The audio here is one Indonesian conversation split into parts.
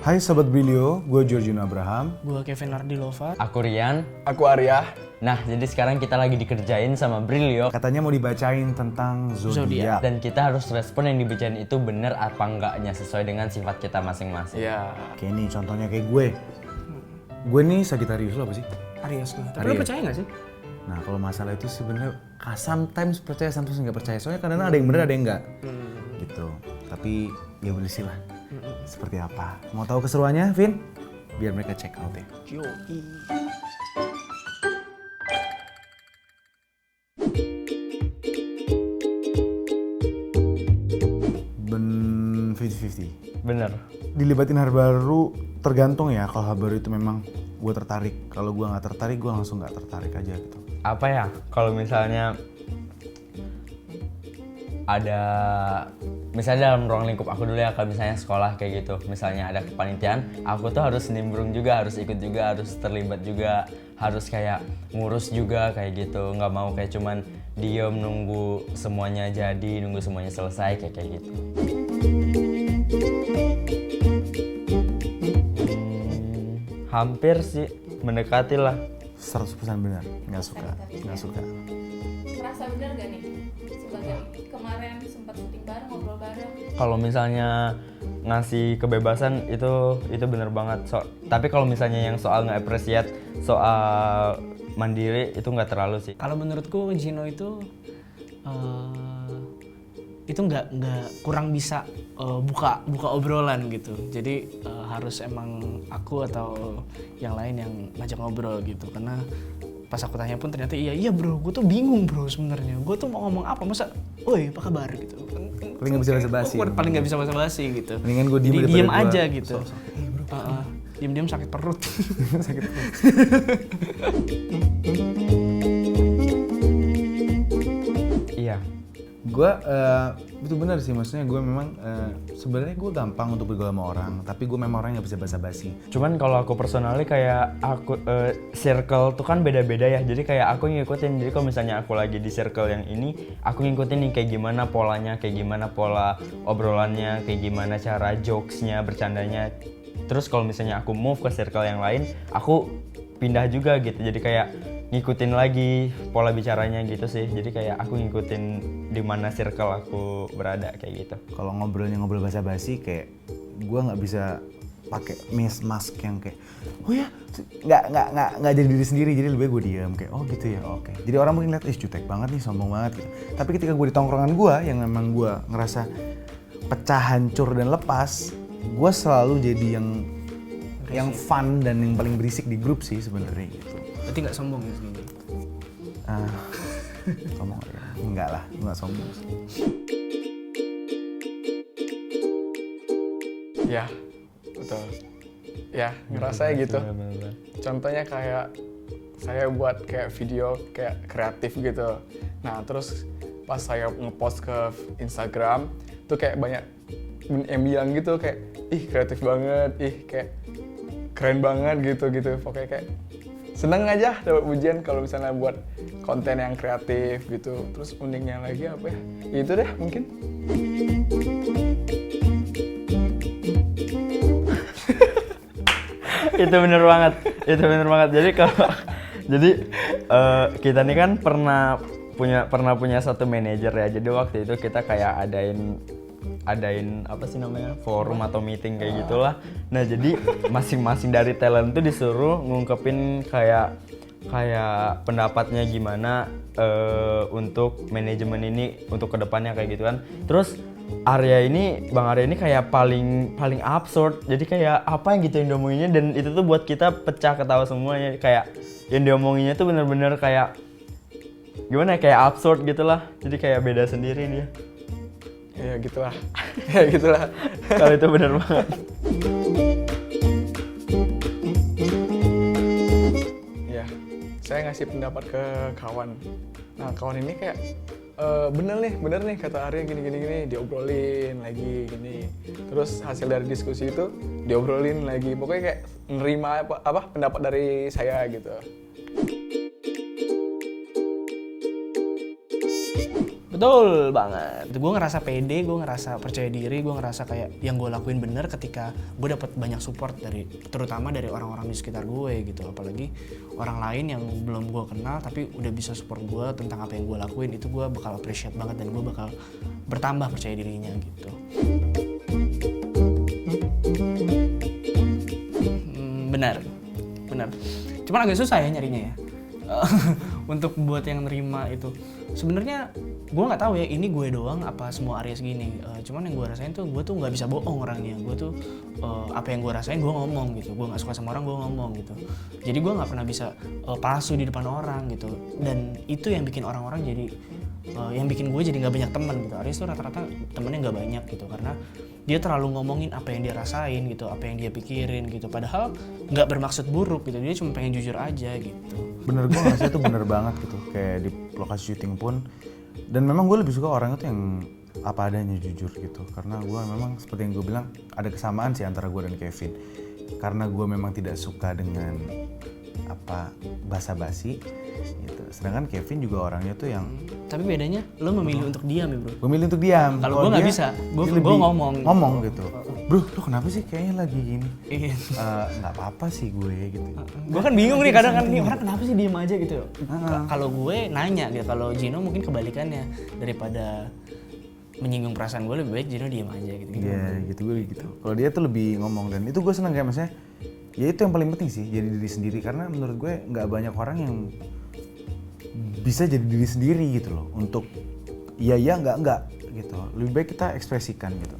Hai Sobat Brilio, gue Georgino Abraham. Gue Kevin Ardilova. Aku Rian. Aku Arya. Nah, jadi sekarang kita lagi dikerjain sama Brilio. Katanya mau dibacain tentang zodiak. Dan kita harus respon yang dibacain itu bener apa enggaknya sesuai dengan sifat kita masing-masing. Iya. Kayak nih contohnya kayak gue. Gue nih Sagittarius, lo apa sih? Aries lah. Tapi lo Aries. percaya gak sih? Nah kalau masalah itu sebenarnya sometimes percaya, sometimes nggak percaya. Soalnya kadang ada yang bener ada yang enggak. Gitu. Tapi ya bersih lah. Seperti apa? Mau tahu keseruannya, Vin? Biar mereka check out ya. Yoi. Ben 50-50. Bener. Dilibatin hal baru tergantung ya. Kalau hal baru itu memang gue tertarik. Kalau gue nggak tertarik, gue langsung nggak tertarik aja gitu. Apa ya, kalau misalnya ada, misalnya dalam ruang lingkup aku dulu ya, kalau misalnya sekolah kayak gitu, misalnya ada kepanitiaan, aku tuh harus nimbrung juga, harus ikut juga, harus terlibat juga, harus kayak ngurus juga kayak gitu, nggak mau kayak cuman diem nunggu semuanya jadi, nunggu semuanya selesai kayak gitu. Hampir sih, mendekati lah. 100% benar, nggak suka. Merasa benar gak nih? Sebagai kemarin sempat syuting bareng, ngobrol bareng. Kalau misalnya ngasih kebebasan itu bener banget. Tapi kalau misalnya yang soal nggak appreciate, soal mandiri itu nggak terlalu sih. Kalau menurutku Gino itu nggak kurang bisa buka obrolan gitu. Jadi harus emang aku atau yang lain yang ngajak ngobrol gitu. Karena pas aku tanya pun ternyata iya bro, gue tuh bingung bro sebenarnya. Gue tuh mau ngomong apa, masa, woi apa kabar gitu. Paling nggak bisa basa-basi. Paling nggak bisa basa-basi gitu. Mendingan gue diem diem daripada aja gua gitu. sok-sok. Diem-diem sakit perut. Sakit perut. Iya. Gue itu benar sih, maksudnya gue memang sebenarnya gue gampang untuk bergaul sama orang, tapi gue memang orang yang nggak bisa basa-basi. Cuman kalau aku personally kayak aku circle tuh kan beda-beda ya. Jadi kayak aku ngikutin. Jadi kalau misalnya aku lagi di circle yang ini, aku ngikutin nih kayak gimana polanya, kayak gimana pola obrolannya, kayak gimana cara jokesnya, bercandanya. Terus kalau misalnya aku move ke circle yang lain, aku pindah juga gitu. Jadi kayak ngikutin lagi pola bicaranya gitu sih. Jadi kayak aku ngikutin di mana circle aku berada kayak gitu. Kalau ngobrol basa-basi kayak gue nggak bisa pakai mask yang kayak oh ya nggak jadi diri sendiri, jadi lebih baik gue diam kayak oh gitu ya, oke. Jadi orang mungkin lihat jutek banget nih, sombong banget gitu. Tapi ketika gue di tongkrongan gue yang memang gue ngerasa pecah, hancur dan lepas, gue selalu jadi yang fun dan yang paling berisik di grup sih sebenarnya gitu. Berarti nggak sombong ya sebenarnya? Sombong ya? Enggak lah, enggak sombong sih. Ya, betul. Ya, ngerasa gitu. Bener-bener. Contohnya kayak saya buat kayak video kayak kreatif gitu. Nah, terus pas saya ngepost ke Instagram, tuh kayak banyak yang bilang gitu kayak, ih kreatif banget, ih kayak keren banget gitu. Pokoknya kayak seneng aja dapat pujian kalau misalnya buat konten yang kreatif gitu. Terus uniknya lagi apa ya? Itu deh mungkin. Itu bener banget. Jadi kalau kita nih kan pernah punya satu manajer ya. Jadi waktu itu kita kayak adain apa sih namanya, forum atau meeting kayak gitulah. Nah jadi masing-masing dari talent tuh disuruh ngungkepin kayak pendapatnya gimana untuk manajemen ini untuk kedepannya kayak gitu kan. Terus Bang Arya ini kayak paling absurd. Jadi kayak apa yang gitu yang diomonginnya, dan itu tuh buat kita pecah ketawa semuanya. Kayak yang diomonginnya tuh bener-bener kayak gimana ya, kayak absurd gitulah. Jadi kayak beda sendiri dia. Ya gitulah. Ya gitulah. Kalau itu bener banget. Ya, saya ngasih pendapat ke kawan. Nah, kawan ini kayak bener nih kata Arya gini, diobrolin lagi gini. Terus hasil dari diskusi itu diobrolin lagi. Pokoknya kayak nerima apa pendapat dari saya gitu. Betul banget. Gue ngerasa pede, gue ngerasa percaya diri, gue ngerasa kayak yang gue lakuin bener ketika gue dapat banyak support dari, terutama dari orang-orang di sekitar gue gitu. Apalagi orang lain yang belum gue kenal tapi udah bisa support gue tentang apa yang gue lakuin, itu gue bakal appreciate banget dan gue bakal bertambah percaya dirinya gitu. Benar. Cuman agak susah ya nyarinya ya. Untuk buat yang nerima itu. Sebenarnya gue nggak tahu ya ini gue doang apa semua Aries gini. Cuman yang gue rasain tuh gue tuh nggak bisa bohong orangnya. Gue tuh apa yang gue rasain gue ngomong gitu. Gue nggak suka sama orang gue ngomong gitu. Jadi gue nggak pernah bisa palsu di depan orang gitu. Dan itu yang bikin orang-orang jadi yang bikin gue jadi nggak banyak teman gitu. Aries tuh rata-rata temennya nggak banyak gitu karena dia terlalu ngomongin apa yang dia rasain gitu, apa yang dia pikirin gitu. Padahal nggak bermaksud buruk gitu. Dia cuma pengen jujur aja gitu. Bener, gue ngerasa itu bener banget gitu. Kayak di lokasi syuting pun. Dan memang gue lebih suka orang itu yang apa adanya, jujur gitu. Karena gue memang seperti yang gue bilang, ada kesamaan sih antara gue dan Kevin. Karena gue memang tidak suka dengan apa basa-basi gitu. Sedangkan Kevin juga orangnya tuh yang Tapi bedanya lo memilih untuk diam ya bro. gue milih untuk diam. Kalau gue nggak dia- bisa, dia gue lebih ngomong gitu. Bro, lo kenapa sih kayaknya lagi gini? Iya. Nggak apa-apa sih gue gitu. Gue kan bingung nih kadang kan nih orang kenapa sih diem aja gitu. Kalau gue nanya gitu, kalau Gino mungkin kebalikannya, daripada menyinggung perasaan gue lebih baik Gino diem aja gitu. Iya gitu, gue gitu. Kalau dia tuh lebih ngomong, dan itu gue seneng kayak maksudnya. Ya itu yang paling penting sih, jadi diri sendiri. Karena menurut gue nggak banyak orang yang bisa jadi diri sendiri gitu loh. Untuk iya enggak gitu. Lebih baik kita ekspresikan gitu.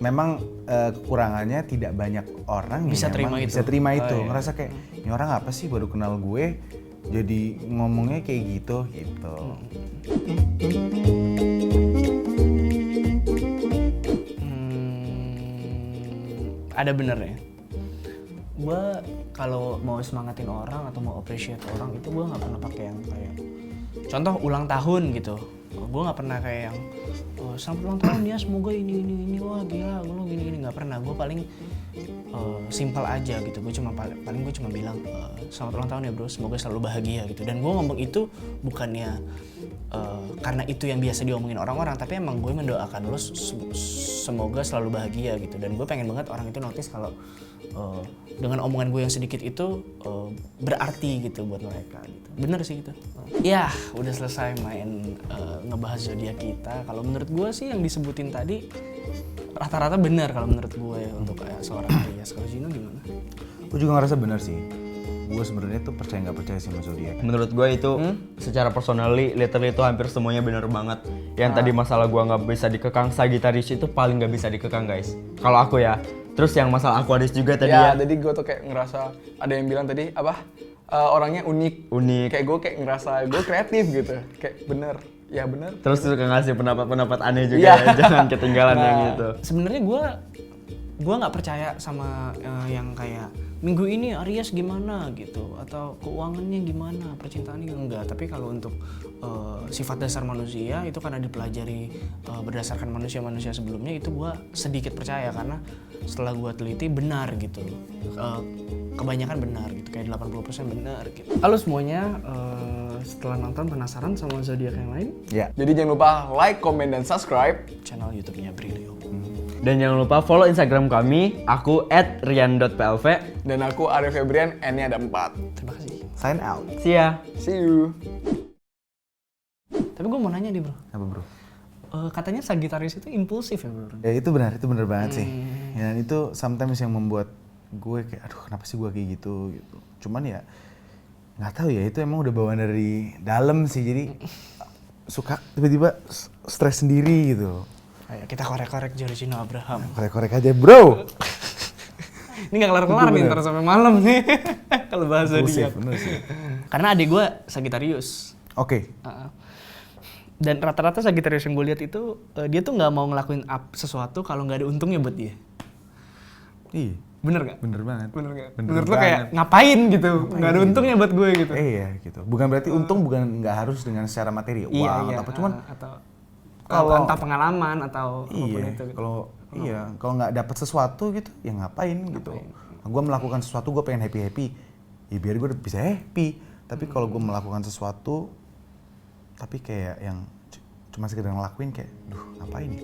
Memang kekurangannya tidak banyak orang Bisa yang terima memang itu. bisa terima Oh, itu. iya. Ngerasa kayak ini orang apa sih baru kenal gue jadi ngomongnya kayak gitu gitu. Ada benernya. Gue kalau mau semangatin orang atau mau appreciate orang itu gue nggak pernah pakai yang kayak contoh ulang tahun gitu. Gue nggak pernah kayak yang selamat ulang tahun ya, semoga ini wah gila lo gini nggak pernah. Gue paling simpel aja gitu. Gue cuma paling gue cuma bilang selamat ulang tahun ya bro, semoga selalu bahagia gitu. Dan gue ngomong itu bukannya karena itu yang biasa diomongin orang-orang, tapi emang gue mendoakan lo semoga selalu bahagia gitu. Dan gue pengen banget orang itu notice kalau dengan omongan gue yang sedikit itu berarti gitu buat mereka gitu. Bener sih gitu. Ya udah selesai main ngebahas zodiak kita. Kalau menurut gue sih yang disebutin tadi rata-rata benar kalau menurut gue ya, untuk seorang Aries. Kalau Gino gimana? Gue juga ngerasa benar sih. Gue sebenarnya tuh percaya nggak percaya sih sama zodiak. Menurut gue itu secara personally, literally itu hampir semuanya bener banget. Yang tadi masalah gue nggak bisa dikekang, Sagittarius itu paling nggak bisa dikekang guys. Kalau aku ya. Terus yang masalah Aquarius juga tadi ya. Jadi gue tuh kayak ngerasa ada yang bilang tadi apa orangnya unik. Kayak gue kayak ngerasa gue kreatif gitu. Kayak bener. Ya bener. Terus suka ngasih pendapat-pendapat aneh juga Iya. ya. Jangan ketinggalan yang itu. Sebenarnya gue nggak percaya sama yang kayak minggu ini Aries gimana gitu atau keuangannya gimana, percintaannya enggak. Tapi kalau untuk sifat dasar manusia itu karena dipelajari berdasarkan manusia-manusia sebelumnya, itu gue sedikit percaya karena setelah gue teliti benar gitu. Kebanyakan benar gitu, kayak 80% benar gitu. Halo semuanya, setelah nonton penasaran sama zodiak yang lain? Ya. Jadi jangan lupa like, comment, dan subscribe. Channel YouTube-nya Brilio. Dan jangan lupa follow Instagram kami, aku @rian.plv. Dan aku Arif Febrian, N-nya ada 4. Terima kasih. Sign out. See ya. See you. Tapi gue mau nanya nih bro, Apa bro? katanya Sagittarius itu impulsif ya bro? Ya itu bener banget sih. Ya, dan itu sometimes yang membuat gue kayak aduh kenapa sih gue kayak gitu. Cuman ya nggak tahu ya, itu emang udah bawaan dari dalam sih, jadi suka tiba-tiba stres sendiri gitu. Ayo kita korek-korek Giorgino Abraham. Korek-korek aja bro. Ini nggak kelar-kelar nih ntar sampai malam nih kalau bahas zodiak. Bener sih. Karena adik gue Sagittarius. Oke. Dan rata-rata Sagittarius yang gue lihat itu dia tuh nggak mau ngelakuin sesuatu kalau nggak ada untungnya buat dia. Iya. Bener nggak? Bener banget. Bener nggak? Bener Menurut lo banget. kayak ngapain gitu? Nggak ada untungnya buat gue gitu. Iya gitu. Bukan berarti untung bukan nggak harus dengan secara materi. Uang atau apa, cuman atau kalau- entah pengalaman atau apapun iya. itu. Gitu. Kalau nggak dapet sesuatu gitu, ya ngapain gitu. Gue melakukan sesuatu, gue pengen happy, ya biar gue bisa happy. Tapi kalau gue melakukan sesuatu, tapi kayak yang cuma sekedar ngelakuin kayak, duh apa ini?